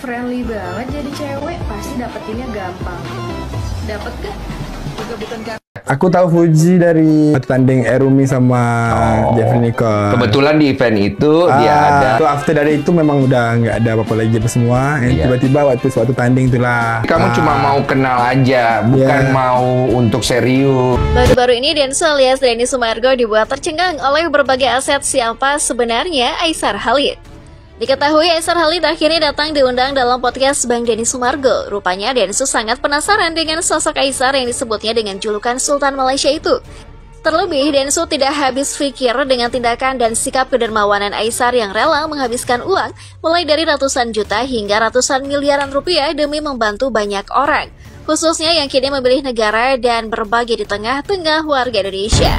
Friendly banget jadi cewek, pasti dapetinnya gampang. Dapet gak? Juga bukan kan? Aku tahu Fuji dari tanding Erumi sama Jeffrey Nicole. Kebetulan di event itu dia ada. Itu after dari itu memang udah nggak ada apa-apa lagi apa semua. Tiba-tiba waktu tanding itulah. Kamu cuma mau kenal aja, bukan mau untuk serius. Baru-baru ini Densu alias Denny Sumargo dibuat tercengang oleh berbagai aset siapa sebenarnya Aisar Khalid. Diketahui Aisar Khalid akhirnya datang diundang dalam podcast Bang Denny Sumargo. Rupanya Densu sangat penasaran dengan sosok Aisar yang disebutnya dengan julukan Sultan Malaysia itu. Terlebih, Densu tidak habis pikir dengan tindakan dan sikap kedermawanan Aisar yang rela menghabiskan uang mulai dari ratusan juta hingga ratusan miliaran rupiah demi membantu banyak orang, khususnya yang kini memilih negara dan berbagi di tengah-tengah warga Indonesia.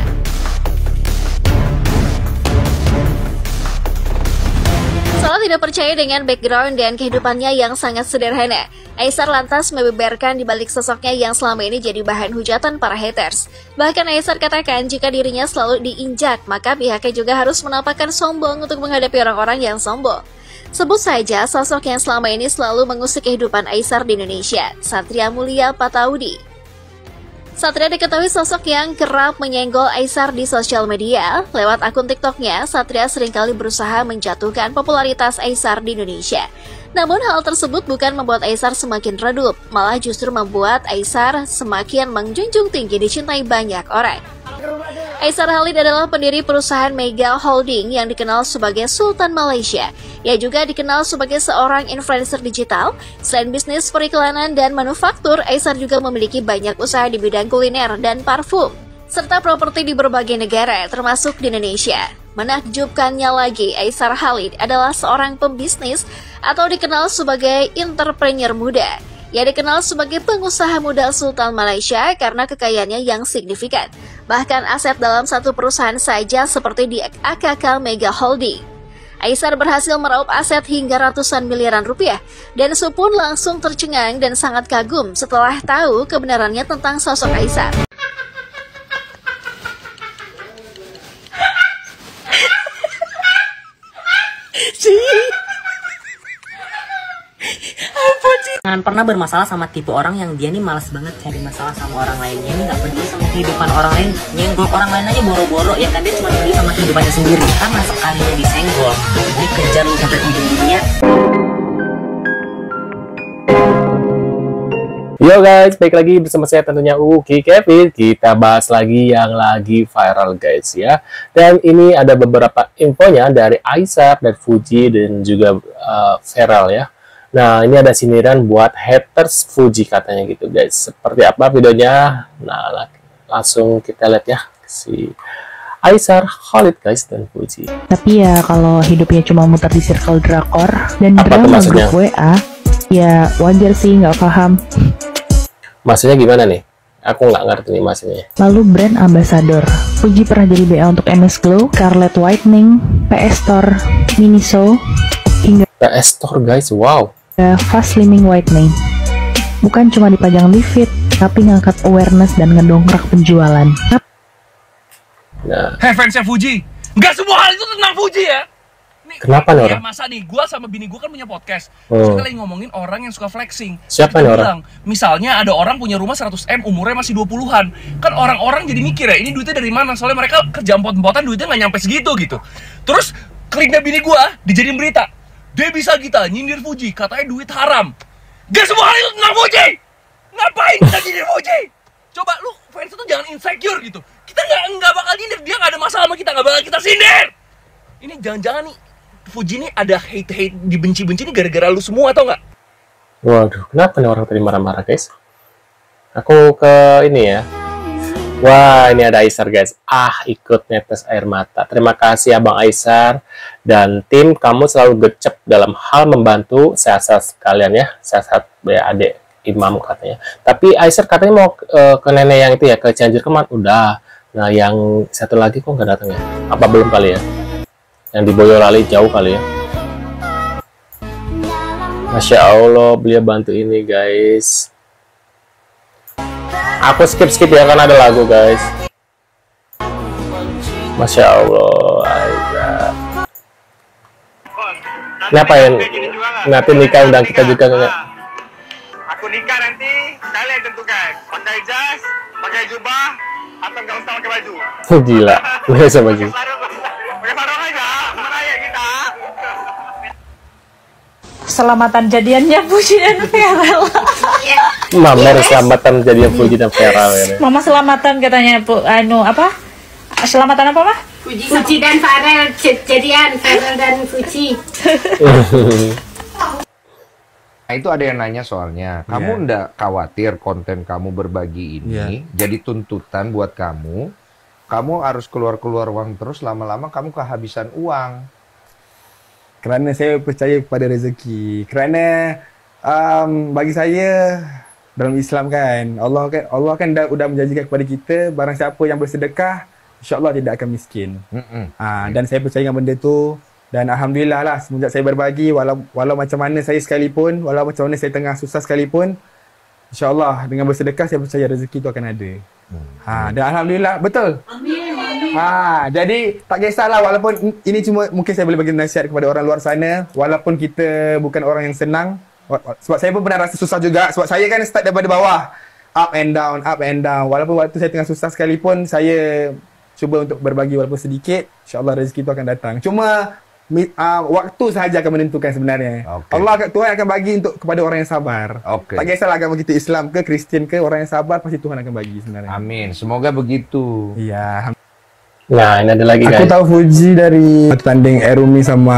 Salah tidak percaya dengan background dan kehidupannya yang sangat sederhana, Aisar lantas membeberkan di balik sosoknya yang selama ini jadi bahan hujatan para haters. Bahkan Aisar katakan jika dirinya selalu diinjak, maka pihaknya juga harus menampakkan sombong untuk menghadapi orang-orang yang sombong. Sebut saja sosok yang selama ini selalu mengusik kehidupan Aisar di Indonesia, Satria Mulia Pataudi. Satria diketahui sosok yang kerap menyenggol Aisar di sosial media. Lewat akun TikToknya, Satria seringkali berusaha menjatuhkan popularitas Aisar di Indonesia. Namun hal tersebut bukan membuat Aisar semakin redup, malah justru membuat Aisar semakin menjunjung tinggi dicintai banyak orang. Aisar Khalid adalah pendiri perusahaan Mega Holding yang dikenal sebagai Sultan Malaysia. Ia juga dikenal sebagai seorang influencer digital. Selain bisnis periklanan dan manufaktur, Aisar juga memiliki banyak usaha di bidang kuliner dan parfum, serta properti di berbagai negara, termasuk di Indonesia. Menakjubkannya lagi, Aisar Khalid adalah seorang pembisnis atau dikenal sebagai entrepreneur muda. Ia dikenal sebagai pengusaha muda Sultan Malaysia karena kekayaannya yang signifikan. Bahkan aset dalam satu perusahaan saja seperti di AKK Mega Holding. Aisar berhasil meraup aset hingga ratusan miliaran rupiah, dan Su pun langsung tercengang dan sangat kagum setelah tahu kebenarannya tentang sosok Aisar. Jangan pernah bermasalah sama tipe orang yang dia nih malas banget cari masalah sama orang lain. Dia nih gak peduli sama kehidupan orang lain, nyenggol orang lain aja boro-boro, ya kan dia cuma peduli sama kehidupannya sendiri. Karena sekalinya disenggol, dia kejar sampai ujung dunia. Yo guys, balik lagi bersama saya tentunya Uki Kevin. Kita bahas lagi yang lagi viral guys ya. Dan ini ada beberapa infonya dari Aisar, dari Fuji, dan juga viral ya. Nah, ini ada sindiran buat haters Fuji katanya gitu guys. Seperti apa videonya? Nah, langsung kita lihat ya si Aisar Khalid guys dan Fuji. Tapi ya kalau hidupnya cuma muter di circle drakor dan drama grup WA, ya wajar sih nggak paham. Maksudnya gimana nih? Aku nggak ngerti nih maksudnya. Lalu brand ambassador, Fuji pernah jadi BA untuk MS Glow, Scarlett Whitening, PS Store, Miniso, hingga PS Store guys, wow. Fast Slimming Whitening. Bukan cuma dipajang di feed, tapi ngangkat awareness dan ngedongkrak penjualan. Nah, fansnya Fuji, nggak semua hal itu tentang Fuji ya. Nih, kenapa nih orang? Masa nih, gua sama bini gua kan punya podcast. Kita lagi ngomongin orang yang suka flexing. Siapa nih orang? Misalnya ada orang punya rumah 100M, umurnya masih 20-an. Kan orang-orang jadi mikir ya, ini duitnya dari mana? Soalnya mereka kerja empot-empotan, duitnya nggak nyampe segitu gitu. Terus kelinda bini gua dijadiin berita. Dia bisa kita nyindir Fuji, katanya duit haram. Gak semua hal itu tentang Fuji. Ngapain kita nyindir Fuji? Coba lu fans itu jangan insecure gitu. Kita nggak bakal nyindir, dia nggak ada masalah sama kita, nggak bakal kita sindir. Ini jangan-jangan nih Fuji nih ada hate dibenci-benci nih gara-gara lu semua atau nggak? Waduh, kenapa nih orang tadi marah-marah guys? Aku ke ini ya. Wah, ini ada Aisar guys. Ikut netes air mata. Terima kasih Abang Aisar dan tim, kamu selalu gercep dalam hal membantu. Sehat-sehat sekalian ya. Sehat-sehat adik Imam katanya. Tapi Aisar katanya mau ke nenek yang itu ya, ke Cianjur Kemang. Udah. Nah, yang satu lagi kok nggak datang ya? Apa belum kali ya? Yang di Boyolali jauh kali ya. Masya Allah, beliau bantu ini guys. Aku skip ya karena ada lagu guys. Masya Allah, Aisar. Ngapain? Nanti nikah undang kita juga nggak? Aku nikah nanti, kalian tentukan. Pakai jas, pakai jubah, atau nggak usah pakai baju. Gila, nggak usah baju. Pakai sarung aja, meraya kita. Selamatan jadiannya Puji dan Feral. Mamer selamatan jadinya Puji dan Feral ya. Mama selamatan katanya apa? Selamatan apa mah? Puji dan Feral jadian, Feral dan Puji. Nah, itu ada yang nanya soalnya, kamu ndak khawatir konten kamu berbagi ini jadi tuntutan buat kamu? Kamu harus keluar-keluar uang terus, lama-lama kamu kehabisan uang. Kerana saya percaya pada rezeki. Kerana bagi saya dalam Islam kan, Allah kan udah menjanjikan kepada kita, barang siapa yang bersedekah, insya-Allah tidak akan miskin. Dan saya percaya dengan benda tu. Dan alhamdulillah lah, semenjak saya berbagi, walau macam mana saya sekalipun, walau macam mana saya tengah susah sekalipun, insya-Allah dengan bersedekah saya percaya rezeki tu akan ada. Dan alhamdulillah, betul. Jadi tak kisahlah, walaupun ini cuma mungkin saya boleh bagi nasihat kepada orang luar sana, walaupun kita bukan orang yang senang, sebab saya pun pernah rasa susah juga, sebab saya kan start daripada bawah, up and down, walaupun waktu saya tengah susah sekalipun, saya cuba untuk berbagi walaupun sedikit, insya-Allah rezeki itu akan datang. Cuma waktu sahaja akan menentukan sebenarnya. Tuhan akan bagi kepada orang yang sabar. Tak kisahlah agama kita Islam ke Kristian ke, orang yang sabar pasti Tuhan akan bagi sebenarnya. Amin. Semoga begitu. Iya. Nah, ini ada lagi guys. Aku tahu Fuji dari tanding Erumi sama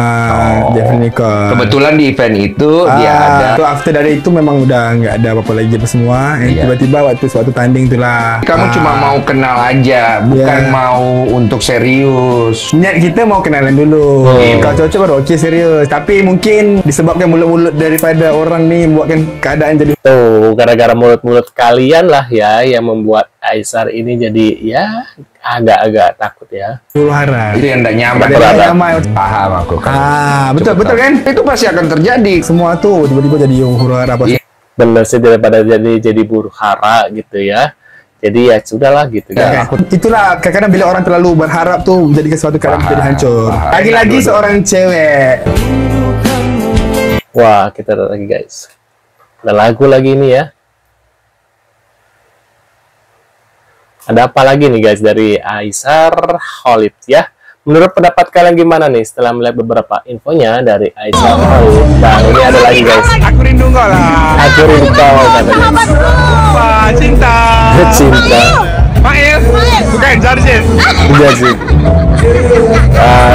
Jeffnica. Kebetulan di event itu dia ada. So after dari itu memang udah nggak ada apa-apa lagi apa semua. Tiba-tiba waktu tanding itulah. Kamu cuma mau kenal aja, bukan mau untuk serius. Niat kita mau kenalan dulu. Kalau cocok baru okey serius. Tapi mungkin disebabkan mulut-mulut daripada orang ni buatkan keadaan jadi. Tuh, gara-gara mulut-mulut kalian lah ya yang membuat Aisar ini jadi ya agak-agak takut ya. Huru hara. Itu yang tidak nyaman. Paham aku kan. Betul kan? Itu pasti akan terjadi. Semua tuh tiba-tiba jadi huru hara pasti. Bener sih, daripada jadi huru hara gitu ya. Jadi ya sudahlah gitu ya. Itulah kadang-kadang bila orang terlalu berharap tuh menjadikan suatu keadaan menjadi hancur. Lagi-lagi seorang cewek. Wah, kita ada lagi guys. Ada lagu lagi ini ya. Ada apa lagi nih guys dari Aisar Khalid ya. Menurut pendapat kalian gimana nih setelah melihat beberapa infonya dari Aisar Khalid? Dan ini ada lagi guys. Aku rindu kau lah. Aku rindu kau katanya. Cinta. Cinta. Mail. Bukan Jarjit. Jarjit.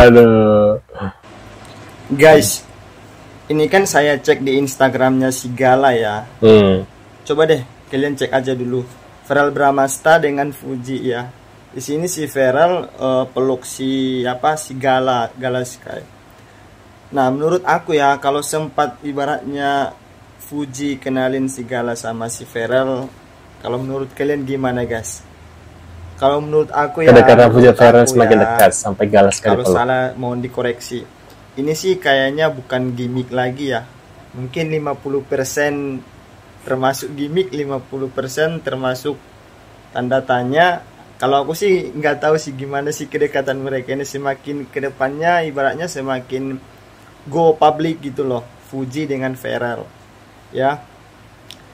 Aduh. Guys, ini kan saya cek di Instagramnya si Gala ya. Coba deh kalian cek aja dulu. Feral Bramasta dengan Fuji ya. Di sini si Feral peluk si Gala Sky. Nah, menurut aku ya, kalau sempat ibaratnya Fuji kenalin si Gala sama si Feral, kalau menurut kalian gimana guys? Kalau menurut aku ya, kadang-kadang Fuji Feral semakin dekat sampai Gala Sky. Kalau salah mohon dikoreksi. Ini sih kayaknya bukan gimmick lagi ya. Mungkin 50% termasuk gimmick, 50% termasuk tanda tanya. Kalau aku sih nggak tahu sih gimana sih kedekatan mereka ini, semakin kedepannya ibaratnya semakin go public gitu loh, Fuji dengan Feral ya.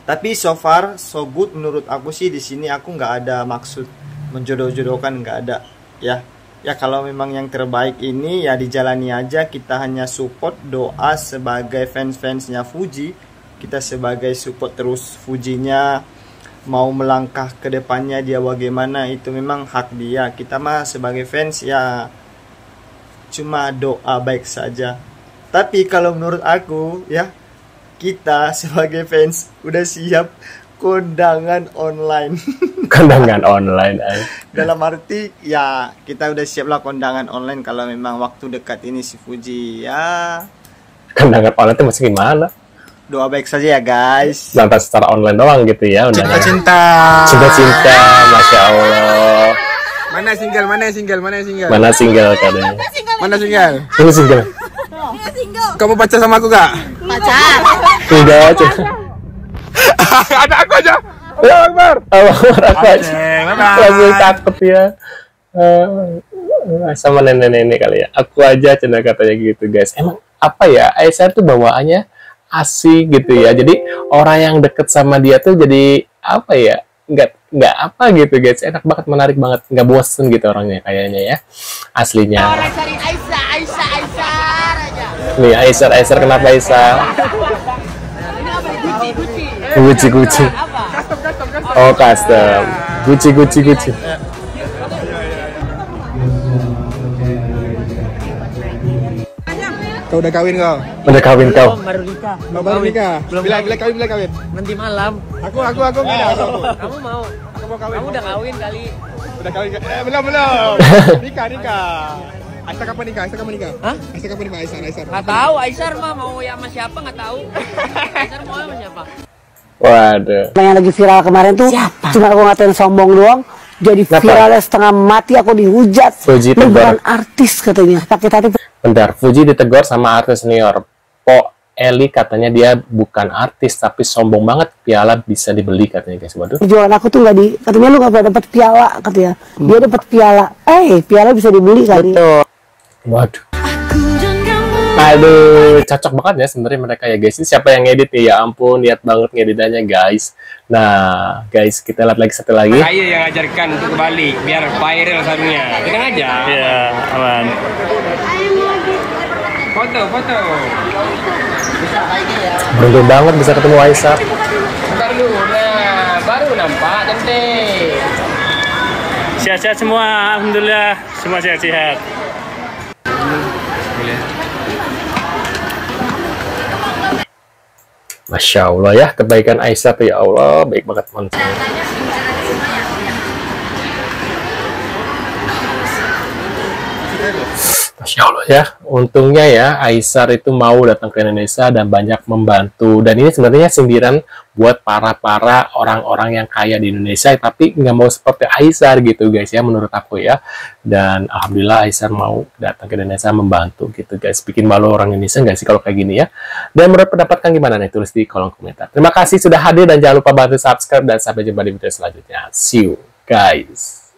Tapi so far so good menurut aku sih. Di sini aku nggak ada maksud menjodoh-jodohkan, nggak ada ya. Ya kalau memang yang terbaik ini ya dijalani aja. Kita hanya support, doa sebagai fans-fansnya Fuji. Kita sebagai support terus Fujinya, mau melangkah ke depannya dia bagaimana itu memang hak dia. Kita mah sebagai fans ya cuma doa baik saja. Tapi kalau menurut aku ya, kita sebagai fans udah siap kondangan online. Kondangan online dalam arti ya kita udah siap lah kondangan online kalau memang waktu dekat ini si Fuji ya. Kondangan online itu masih gimana? Doa baik saja ya guys. Lantas secara online doang gitu ya. Cinta-cinta. Cinta-cinta, Masya Allah. Mana single? Mana single katanya? Mana single? Ini single. Kamu pacar sama aku gak? Pacar. Enggak aja. Ada aku aja. Allah Akbar. Allah Akbar aku aja. Langsung takut ya. Sama nenek-nenek kali ya. Aku aja cina katanya gitu guys. Emang apa ya, Aisyah tuh bawaannya asik gitu ya. Jadi orang yang deket sama dia tuh jadi apa ya, nggak apa gitu guys, enak banget, menarik banget, nggak bosen gitu orangnya kayaknya ya, aslinya. Orang cari Aisyah aja. Nih Aisyah kenapa Aisyah? Gucci. Oh custom, Gucci. Kau udah kawin kau? Udah kawin kau? Baru nikah. Kau baru nikah? Bila kawin? Nanti malam. Aku enggak. Kamu mau? Aku mau kawin. Kamu udah kawin kali. Udah kawin? Belum. Nikah. Aisyah kapan nikah? Hah? Aisyah kapan nikah? Aisyah. Nggak tahu, Aisyah mah mau ya sama siapa nggak tahu. Aisyah mau sama siapa? Waduh. Yang lagi viral kemarin tuh cuma aku ngatain sombong doang. Jadi viralnya setengah mati, aku dihujat. Fuji Lu tegur. bukan artis katanya. Sakit hati. Bentar, Fuji ditegur sama artis senior. Po Eli katanya dia bukan artis tapi sombong banget, piala bisa dibeli katanya guys. Waduh. Perjuangan aku tuh nggak di, katanya lu nggak pernah dapat piala katanya. Dia dapat piala. Piala bisa dibeli kali. Waduh. Aduh, cocok banget ya sebenarnya mereka ya guys. Ini siapa yang ngedit nih? Ya ampun, niat banget ngeditannya guys. Nah, guys, kita lihat lagi satu lagi. Saya yang ajarkan untuk kebalik biar viral sarungnya. Tenang aja. Iya, aman. Foto. Beruntung banget bisa ketemu Aisyah. Bentar dulu. Nah, baru nampak cantik. Sehat-sehat semua, alhamdulillah. Semua sehat-sehat. Masya Allah ya, kebaikan Aisyah tuh ya Allah, baik banget teman-teman. Masya Allah ya, untungnya ya Aisyah itu mau datang ke Indonesia dan banyak membantu. Dan ini sebenarnya sindiran buat para orang-orang yang kaya di Indonesia, tapi nggak mau seperti Aisyah gitu guys ya, menurut aku ya. Dan alhamdulillah Aisyah mau datang ke Indonesia membantu gitu guys. Bikin malu orang Indonesia nggak sih kalau kayak gini ya? Dan menurut pendapat kalian gimana nih? Tulis di kolom komentar. Terima kasih sudah hadir dan jangan lupa bantu subscribe dan sampai jumpa di video selanjutnya. See you guys.